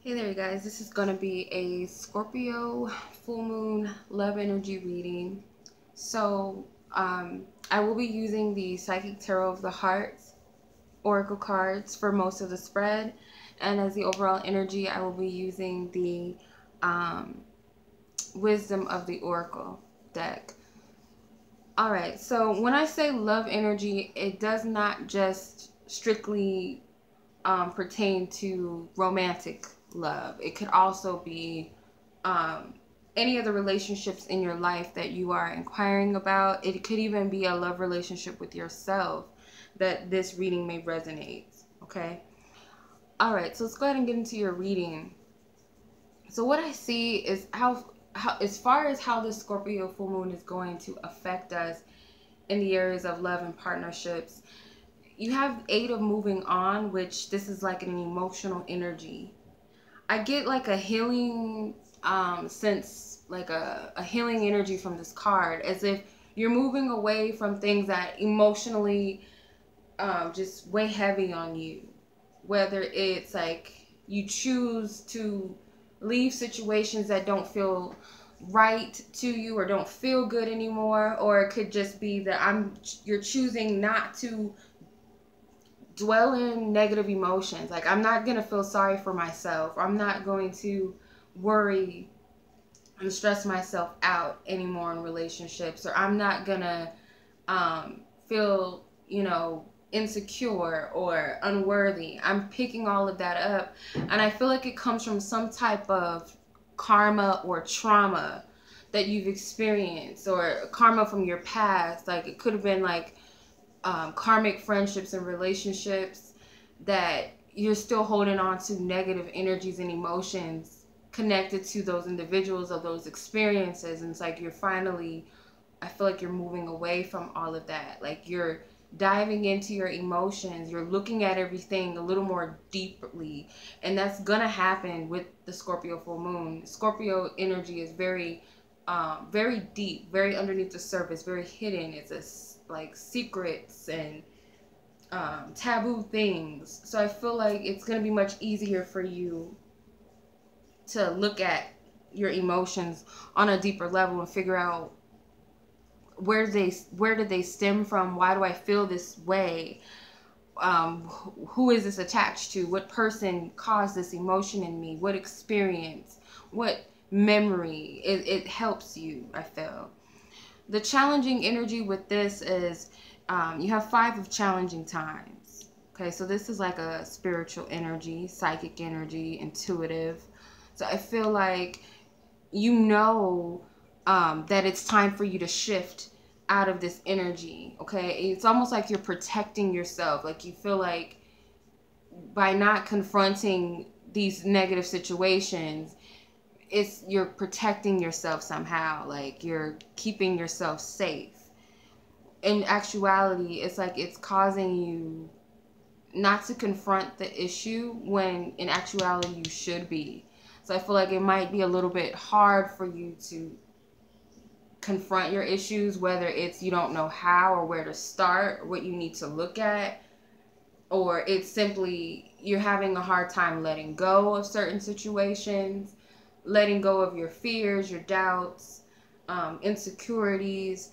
Hey there, you guys. This is going to be a Scorpio full moon love energy reading. So, I will be using the Psychic Tarot of the Heart Oracle cards for most of the spread. And as the overall energy, I will be using the Wisdom of the Oracle deck. Alright, so when I say love energy, it does not just strictly pertain to romantic love. It could also be any of the relationships in your life that you are inquiring about. It could even be a love relationship with yourself that this reading may resonate. Okay. All right. So let's go ahead and get into your reading. So what I see is how as far as how the Scorpio full moon is going to affect us in the areas of love and partnerships. You have 8 of moving on, which this is like an emotional energy. I get like a healing sense, like a healing energy from this card, as if you're moving away from things that emotionally just weigh heavy on you. Whether it's like you choose to leave situations that don't feel right to you or don't feel good anymore, or it could just be that you're choosing not to dwell in negative emotions. Like, I'm not going to feel sorry for myself. I'm not going to worry and stress myself out anymore in relationships. Or I'm not going to feel, insecure or unworthy. I'm picking all of that up. And I feel like it comes from some type of karma or trauma that you've experienced, or karma from your past. Like, it could have been like karmic friendships and relationships that you're still holding on to negative energies and emotions connected to those individuals or those experiences. And it's like I feel like you're moving away from all of that. Like, you're diving into your emotions. You're looking at everything a little more deeply. And that's gonna happen with the Scorpio full moon. Scorpio energy is very deep, very underneath the surface, very hidden. It's like secrets and taboo things. So I feel like it's going to be much easier for you to look at your emotions on a deeper level and figure out where did they stem from? Why do I feel this way? Who is this attached to? What person caused this emotion in me? What experience? What memory? It helps you, I feel. The challenging energy with this is you have 5 of challenging times. Okay, so this is like a spiritual energy, psychic energy, intuitive. So I feel like that it's time for you to shift out of this energy. Okay, it's almost like you're protecting yourself. Like, you feel like by not confronting these negative situations, you're protecting yourself somehow. Like, you're keeping yourself safe. In actuality, it's like it's causing you not to confront the issue when in actuality you should be. So I feel like it might be a little bit hard for you to confront your issues, whether it's you don't know how or where to start or what you need to look at, or it's simply you're having a hard time letting go of certain situations, letting go of your fears, your doubts, insecurities,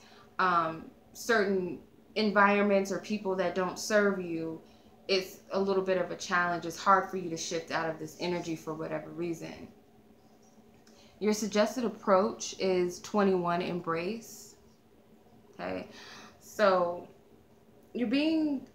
certain environments or people that don't serve you. It's a little bit of a challenge. It's hard for you to shift out of this energy for whatever reason. Your suggested approach is 21 embrace. Okay, so you're being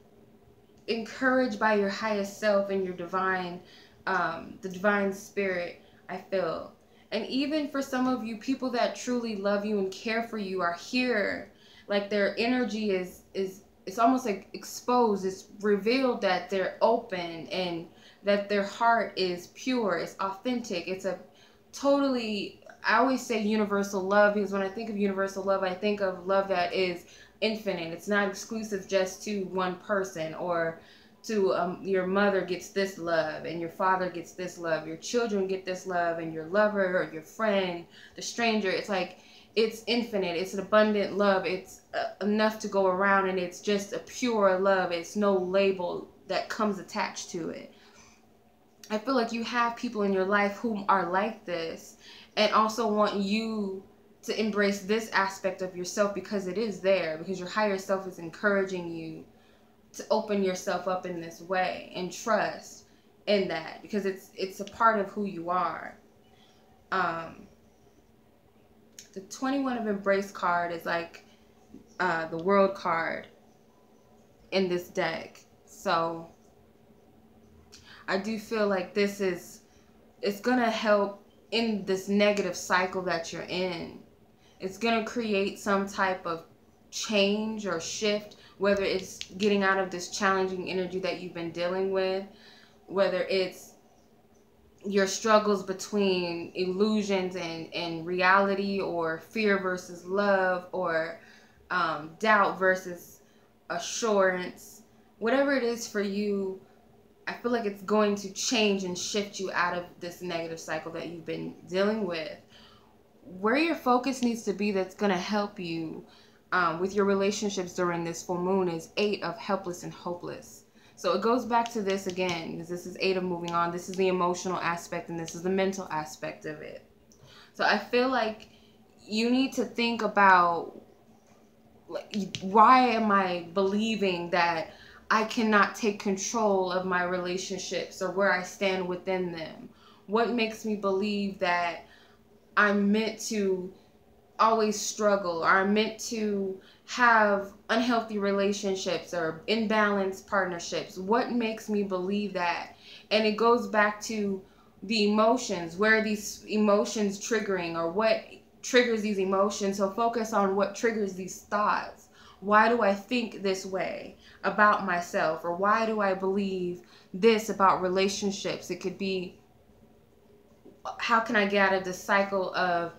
encouraged by your highest self and your divine, the divine spirit, I feel. And even for some of you, people that truly love you and care for you are here. Like, their energy is it's almost like exposed. It's revealed that they're open and that their heart is pure. It's authentic. It's a totally, I always say universal love, because when I think of universal love, I think of love that is infinite. It's not exclusive just to one person, or to your mother gets this love and your father gets this love, your children get this love, and your lover or your friend, the stranger. It's like it's infinite. It's an abundant love. It's enough to go around, and it's just a pure love. It's no label that comes attached to it. I feel like you have people in your life who are like this and also want you to embrace this aspect of yourself, because it is there, because your higher self is encouraging you to open yourself up in this way and trust in that, because it's a part of who you are. The 21 of Embrace card is like the World card in this deck. So I do feel like it's gonna help in this negative cycle that you're in. It's gonna create some type of change or shift, whether it's getting out of this challenging energy that you've been dealing with, whether it's your struggles between illusions and reality, or fear versus love, or doubt versus assurance. Whatever it is for you, I feel like it's going to change and shift you out of this negative cycle that you've been dealing with. Where your focus needs to be that's going to help you with your relationships during this full moon is 8 of Helpless and Hopeless. So it goes back to this again, because this is 8 of Moving On. This is the emotional aspect, and this is the mental aspect of it. So I feel like you need to think about, like, why am I believing that I cannot take control of my relationships or where I stand within them? What makes me believe that I'm meant to always struggle, or I'm meant to have unhealthy relationships or imbalanced partnerships? What makes me believe that? And it goes back to the emotions. Where are these emotions triggering, or what triggers these emotions? So focus on what triggers these thoughts. Why do I think this way about myself? Or why do I believe this about relationships? It could be, how can I get out of this cycle of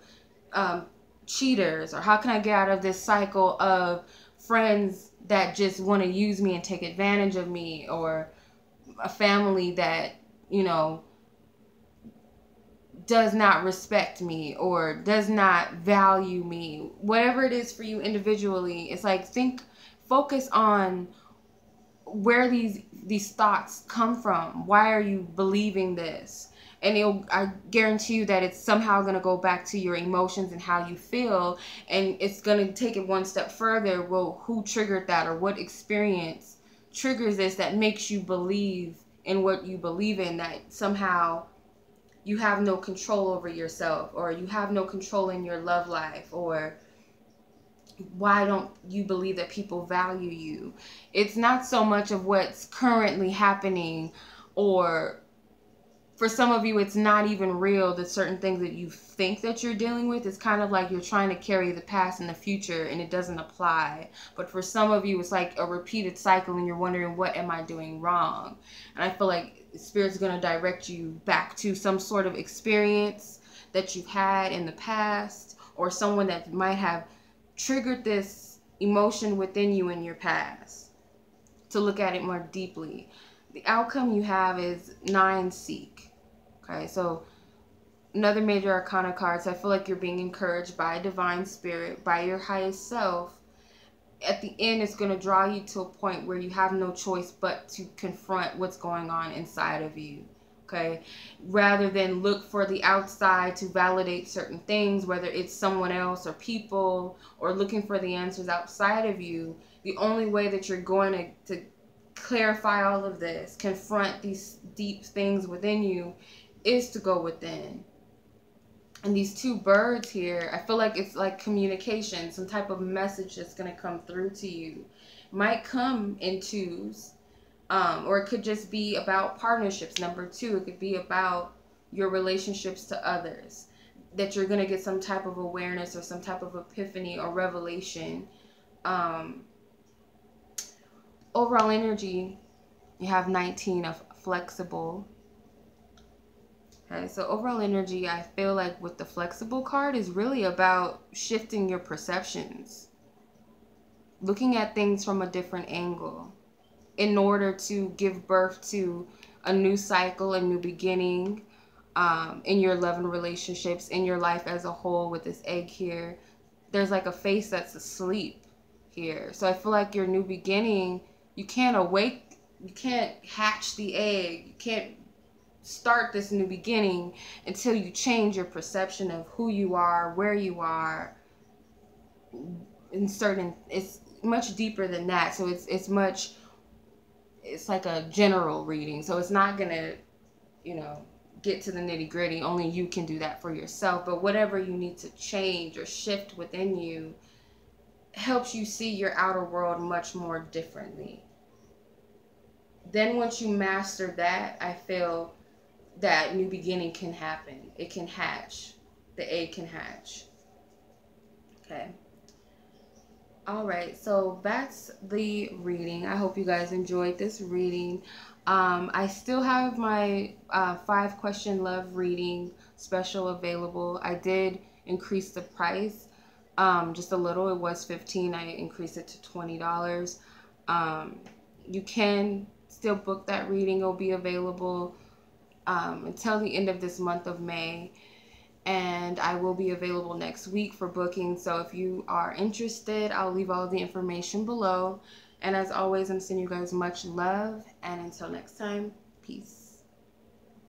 cheaters? Or how can I get out of this cycle of friends that just want to use me and take advantage of me? Or a family that, you know, does not respect me or does not value me. Whatever it is for you individually, it's like, focus on where these thoughts come from. Why are you believing this? And I guarantee you that it's somehow going to go back to your emotions and how you feel, and it's going to take it one step further. Well, who triggered that, or what experience triggers this that makes you believe in what you believe in, that somehow you have no control over yourself, or you have no control in your love life, or why don't you believe that people value you? It's not so much of what's currently happening, or for some of you, it's not even real, the certain things that you think that you're dealing with. It's kind of like you're trying to carry the past and the future, and it doesn't apply. But for some of you, it's like a repeated cycle, and you're wondering, what am I doing wrong? And I feel like Spirit's going to direct you back to some sort of experience that you've had in the past, or someone that might have triggered this emotion within you in your past, to look at it more deeply. The outcome you have is 9 Seek. Okay, so another major arcana card. So I feel like you're being encouraged by divine spirit, by your highest self. At the end, it's going to draw you to a point where you have no choice but to confront what's going on inside of you. Okay, rather than look for the outside to validate certain things, whether it's someone else or people, or looking for the answers outside of you, the only way that you're going to clarify all of this, confront these deep things within you, is to go within. And these 2 birds here, I feel like it's like communication, some type of message that's going to come through to you. Might come in 2s, or it could just be about partnerships. Number 2, it could be about your relationships to others, that you're going to get some type of awareness or some type of epiphany or revelation. Overall energy, you have 19 of Flexible. Okay, so overall energy, I feel like with the Flexible card, is really about shifting your perceptions, looking at things from a different angle in order to give birth to a new cycle, a new beginning, in your love and relationships, in your life as a whole. With this egg here, there's like a face that's asleep here. So I feel like your new beginning, you can't hatch the egg, you can't start this new beginning until you change your perception of who you are, where you are. It's much deeper than that. So it's like a general reading. So it's not gonna, get to the nitty gritty. Only you can do that for yourself. But whatever you need to change or shift within you helps you see your outer world much more differently. Then once you master that, I feel that new beginning can happen. It can hatch. The egg can hatch. Okay. All right, so that's the reading. I hope you guys enjoyed this reading. I still have my 5-question love reading special available. I did increase the price just a little. It was $15. I increased it to $20. You can still book that reading. It'll be available until the end of this month of May. And I will be available next week for booking. So if you are interested, I'll leave all the information below. And as always, I'm sending you guys much love. And until next time, peace.